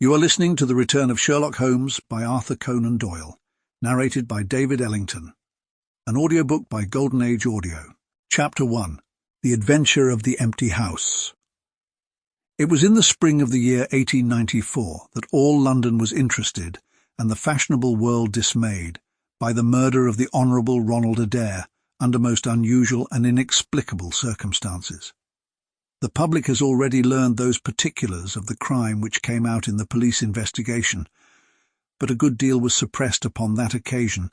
You are listening to The Return of Sherlock Holmes by Arthur Conan Doyle, narrated by David Ellington. An audiobook by Golden Age Audio. Chapter 1. The Adventure of the Empty House. It was in the spring of the year 1894 that all London was interested, and the fashionable world dismayed, by the murder of the Honourable Ronald Adair under most unusual and inexplicable circumstances. The public has already learned those particulars of the crime which came out in the police investigation, but a good deal was suppressed upon that occasion,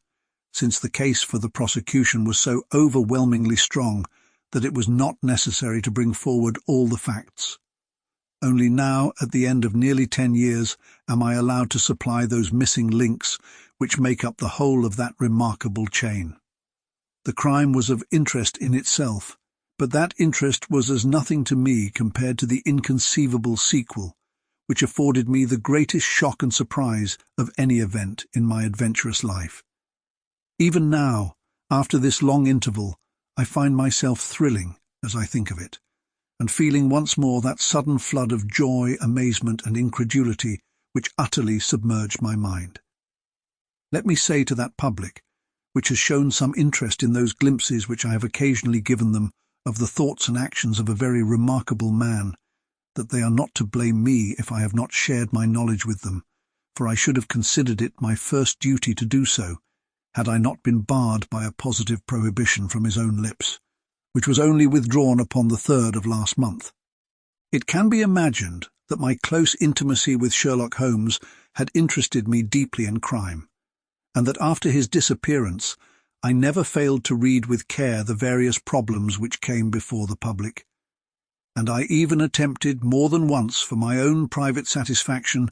since the case for the prosecution was so overwhelmingly strong that it was not necessary to bring forward all the facts. Only now, at the end of nearly 10 years, am I allowed to supply those missing links which make up the whole of that remarkable chain. The crime was of interest in itself, but that interest was as nothing to me compared to the inconceivable sequel, which afforded me the greatest shock and surprise of any event in my adventurous life. Even now, after this long interval, I find myself thrilling as I think of it, and feeling once more that sudden flood of joy, amazement, and incredulity which utterly submerged my mind. Let me say to that public, which has shown some interest in those glimpses which I have occasionally given them of the thoughts and actions of a very remarkable man, that they are not to blame me if I have not shared my knowledge with them, for I should have considered it my first duty to do so, had I not been barred by a positive prohibition from his own lips, which was only withdrawn upon the 3rd of last month. It can be imagined that my close intimacy with Sherlock Holmes had interested me deeply in crime, and that after his disappearance I never failed to read with care the various problems which came before the public, and I even attempted more than once for my own private satisfaction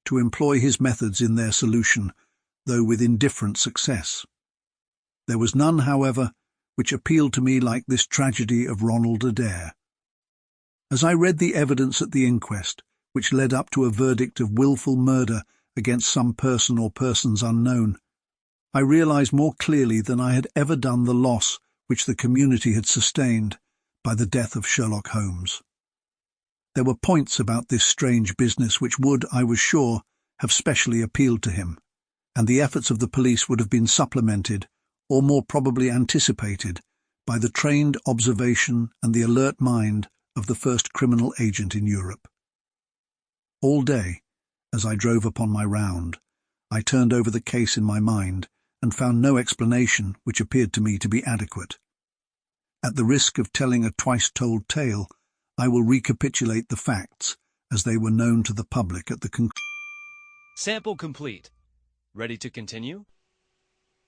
to employ his methods in their solution, though with indifferent success. There was none, however, which appealed to me like this tragedy of Ronald Adair. As I read the evidence at the inquest, which led up to a verdict of wilful murder against some person or persons unknown, I realized more clearly than I had ever done the loss which the community had sustained by the death of Sherlock Holmes. There were points about this strange business which would, I was sure, have specially appealed to him, and the efforts of the police would have been supplemented, or more probably anticipated, by the trained observation and the alert mind of the first criminal agent in Europe. All day, as I drove upon my round, I turned over the case in my mind and found no explanation which appeared to me to be adequate. At the risk of telling a twice-told tale, I will recapitulate the facts as they were known to the public at the conclusion. Sample complete. Ready to continue?